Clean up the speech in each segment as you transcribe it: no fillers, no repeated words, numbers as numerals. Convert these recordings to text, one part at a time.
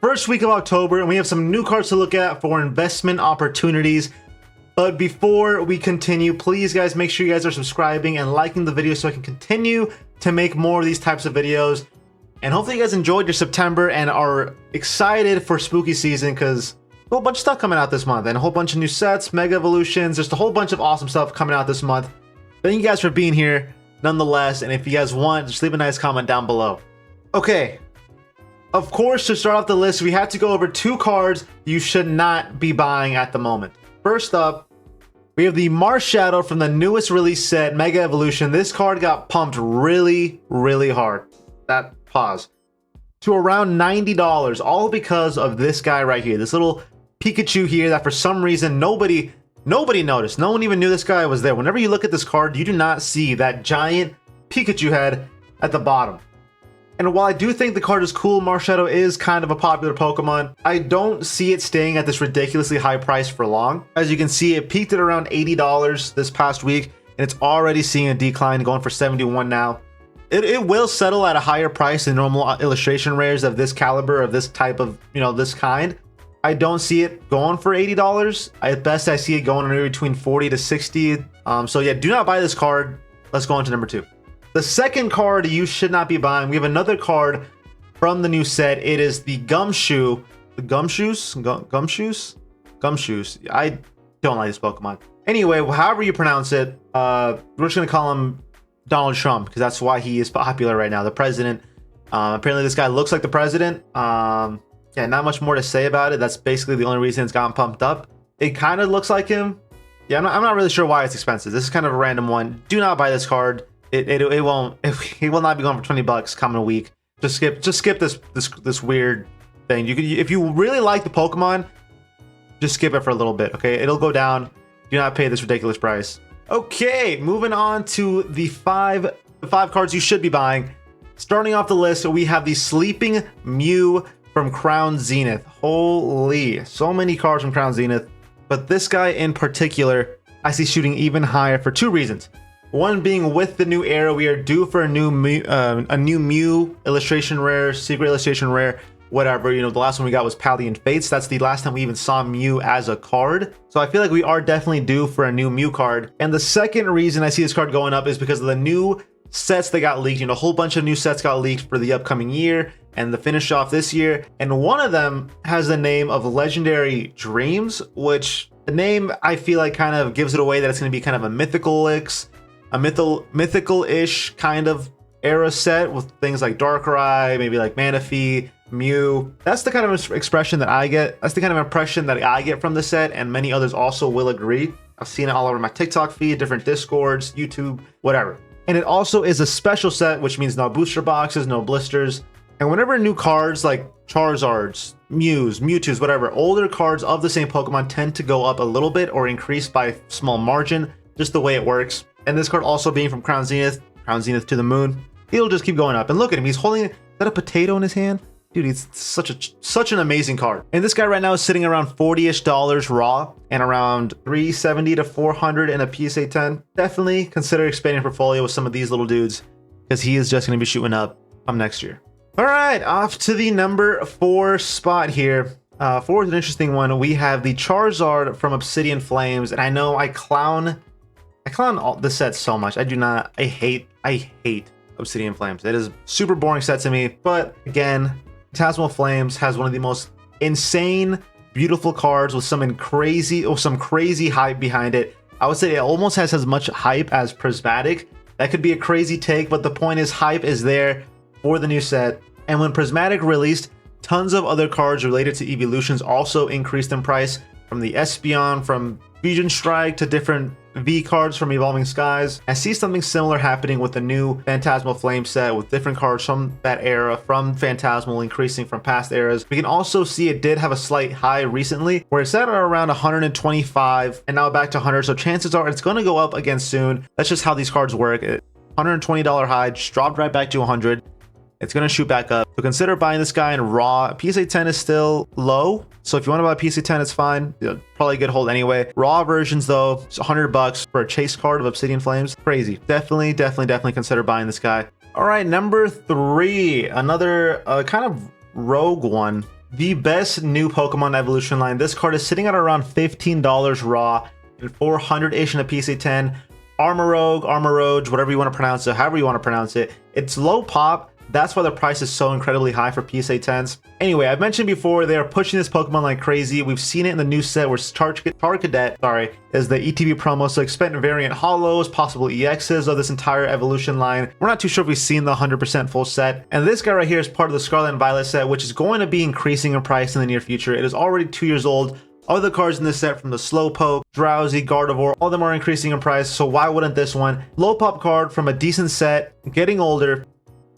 first week of October, and we have some new cards to look at for investment opportunities. But before we continue, please guys, make sure you guys are subscribing and liking the video so I can continue to make more of these types of videos. And hopefully you guys enjoyed your September and are excited for spooky season, because a whole bunch of stuff coming out this month and a whole bunch of new sets, mega evolutions, just a whole bunch of awesome stuff coming out this month. Thank you guys for being here nonetheless, and if you guys want, just leave a nice comment down below. Okay, of course, to start off the list, we had to go over two cards you should not be buying at the moment. First up, we have the Marshadow from the newest release set, Mega Evolution. This card got pumped really hard. That pause. To around $90, all because of this guy right here. This little Pikachu here that for some reason nobody noticed. No one even knew this guy was there. Whenever you look at this card, you do not see that giant Pikachu head at the bottom. And while I do think the card is cool, Marshadow is kind of a popular Pokemon, I don't see it staying at this ridiculously high price for long. As you can see, it peaked at around $80 this past week, and it's already seeing a decline, going for $71 now. It will settle at a higher price than normal illustration rares of this caliber, of this type of, this kind. I don't see it going for $80. At best, I see it going anywhere between $40 to $60. So yeah, do not buy this card. Let's go on to number two. The second card you should not be buying. We have another card from the new set. It is the Gumshoe. The Gumshoes? I don't like this Pokemon. Anyway, however you pronounce it, we're just going to call him Donald Trump, because that's why he is popular right now. The president. Apparently this guy looks like the president. Yeah, not much more to say about it. That's basically the only reason it's gotten pumped up. It kind of looks like him. Yeah, I'm not really sure why it's expensive. This is kind of a random one. Do not buy this card. It will not be going for $20 coming a week. Just skip this weird thing. If you really like the Pokemon, just skip it for a little bit. Okay, it'll go down. Do not pay this ridiculous price. Okay, moving on to the five cards you should be buying. Starting off the list, we have the Sleeping Mew from Crown Zenith. Holy, so many cards from Crown Zenith, but this guy in particular, I see shooting even higher for two reasons. One being, with the new era, we are due for a new Mew illustration rare, secret illustration rare, whatever. The last one we got was Paldean Fates. That's the last time we even saw Mew as a card. So I feel like we are definitely due for a new Mew card. And the second reason I see this card going up is because of the new sets that got leaked. A whole bunch of new sets got leaked for the upcoming year and the finish off this year. And one of them has the name of Legendary Dreams, which the name I feel like kind of gives it away that it's going to be kind of a mythical-ish kind of era set with things like Darkrai, maybe like Manaphy, Mew. That's the kind of expression that I get. That's the kind of impression that I get from the set, and many others also will agree. I've seen it all over my TikTok feed, different Discords, YouTube, whatever. And it also is a special set, which means no booster boxes, no blisters. And whenever new cards like Charizards, Mews, Mewtwo's, whatever, older cards of the same Pokemon tend to go up a little bit or increase by a small margin, just the way it works. And this card also being from Crown Zenith to the moon, it'll just keep going up. And look at him, he's holding, is that a potato in his hand? Dude, he's such an amazing card. And this guy right now is sitting around $40-ish raw and around $370 to $400 in a PSA 10. Definitely consider expanding your portfolio with some of these little dudes, because he is just going to be shooting up next year. All right, off to the number 4 spot here. Fourth, an interesting one. We have the Charizard from Obsidian Flames, and I know I clown all the sets so much. I hate Obsidian Flames. It is super boring set to me, but again, Phantasmal Flames has one of the most insane, beautiful cards with some crazy hype behind it. I would say it almost has as much hype as Prismatic. That could be a crazy take, but the point is, hype is there for the new set. And when Prismatic released, tons of other cards related to evolutions also increased in price, from the Espeon, from Fusion Strike, to different V cards from Evolving Skies. I see something similar happening with the new Phantasmal Flame set, with different cards from that era, from Phantasmal, increasing from past eras. We can also see it did have a slight high recently, where it's at around 125 and now back to 100. So chances are it's going to go up again soon. That's just how these cards work. $120 high, just dropped right back to 100. It's going to shoot back up. So consider buying this guy in raw. PSA 10 is still low, so if you want to buy PSA 10, it's fine. Probably a good hold anyway. Raw versions though, it's $100 for a chase card of Obsidian Flames. Crazy. Definitely consider buying this guy. All right, number 3, another kind of rogue one. the best new Pokemon evolution line. This card is sitting at around $15 raw and 400-ish in a PSA 10. Armoroge, whatever you want to pronounce it, however you want to pronounce it. It's low pop. That's why the price is so incredibly high for PSA 10s. Anyway, I've mentioned before, they are pushing this Pokemon like crazy. We've seen it in the new set where Charcadet, is the ETB promo, so expect variant holos, possible EXs of this entire evolution line. We're not too sure if we've seen the 100% full set. And this guy right here is part of the Scarlet and Violet set, which is going to be increasing in price in the near future. It is already 2 years old. Other cards in this set, from the Slowpoke, Drowsy, Gardevoir, all of them are increasing in price, so why wouldn't this one? Low pop card from a decent set, getting older.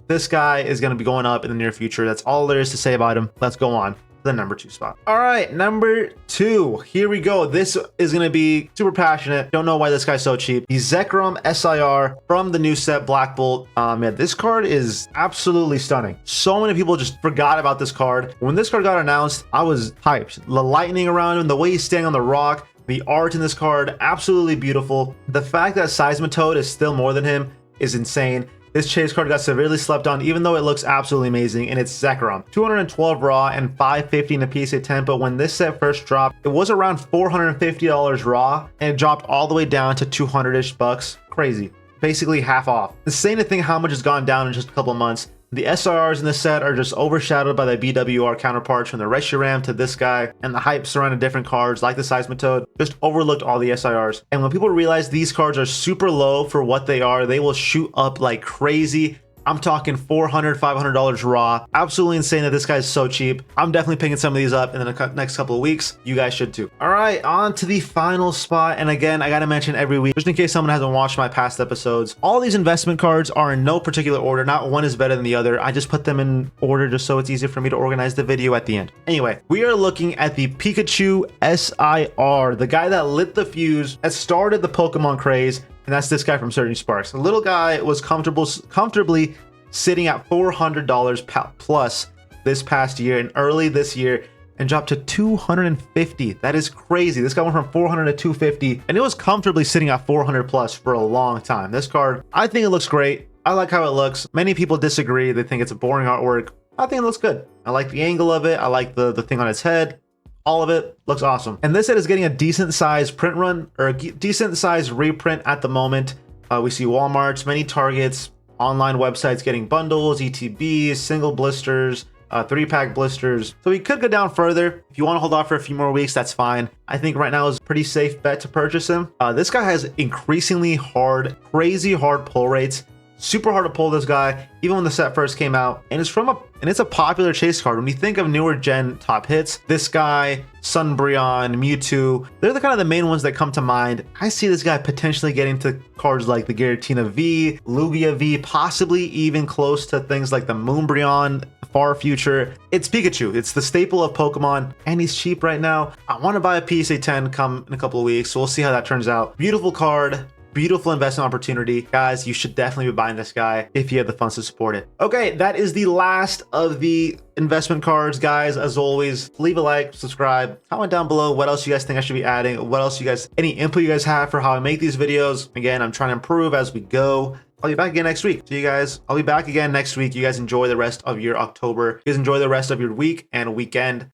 This guy is going to be going up in the near future. That's all there is to say about him. Let's go on to the number 2 spot. All right, number 2. Here we go. This is going to be super passionate. Don't know why this guy's so cheap. The Zekrom SIR from the new set Black Bolt. Man, this card is absolutely stunning. So many people just forgot about this card. When this card got announced, I was hyped. The lightning around him, the way he's standing on the rock, the art in this card, absolutely beautiful. The fact that Seismitoad is still more than him is insane. This chase card got severely slept on, even though it looks absolutely amazing, and it's Zekrom. 212 raw and 550 in a PSA 10, but when this set first dropped, it was around $450 raw, and it dropped all the way down to 200-ish bucks. Crazy. Basically half off. Insane to think how much has gone down in just a couple months. The SRRs in this set are just overshadowed by the BWR counterparts, from the Reshiram to this guy, and the hype surrounding different cards like the Seismitoad just overlooked all the SIRs. And when people realize these cards are super low for what they are, they will shoot up like crazy. I'm talking $400, $500 raw. Absolutely insane that this guy is so cheap. I'm definitely picking some of these up in the next couple of weeks. You guys should too. All right, on to the final spot. And again, I gotta mention every week, just in case someone hasn't watched my past episodes, all these investment cards are in no particular order. Not one is better than the other. I just put them in order just so it's easier for me to organize the video at the end. Anyway, we are looking at the Pikachu SIR, the guy that lit the fuse, that started the Pokemon craze. And that's this guy from Surging Sparks. The little guy was comfortably sitting at $400 plus this past year and early this year, and dropped to 250. That is crazy. This guy went from 400 to 250, and it was comfortably sitting at 400 plus for a long time. This card, I think it looks great. I like how it looks. Many people disagree. They think it's a boring artwork. I think it looks good. I like the angle of it. I like the thing on its head. All of it looks awesome. And this set is getting a decent size print run, or a decent size reprint at the moment. We see Walmarts, many Targets, online websites getting bundles, ETBs, single blisters, 3-pack blisters. So we could go down further. If you want to hold off for a few more weeks, that's fine. I think right now is a pretty safe bet to purchase him. This guy has increasingly crazy hard pull rates. Super hard to pull this guy, even when the set first came out. And it's a popular chase card. When you think of newer gen top hits, this guy, Sunbreon, Mewtwo, they're the kind of the main ones that come to mind. I see this guy potentially getting to cards like the Giratina V, Lugia V, possibly even close to things like the Moonbreon, far future. It's Pikachu. It's the staple of Pokemon, and he's cheap right now. I want to buy a PSA 10 come in a couple of weeks, so we'll see how that turns out. Beautiful card. Beautiful investment opportunity. Guys, you should definitely be buying this guy if you have the funds to support it. Okay, that is the last of the investment cards, guys. As always, leave a like, subscribe, comment down below what else you guys think I should be adding, what else any input you guys have for how I make these videos. Again, I'm trying to improve as we go. I'll be back again next week. See you guys. I'll be back again next week. You guys enjoy the rest of your October. You guys enjoy the rest of your week and weekend.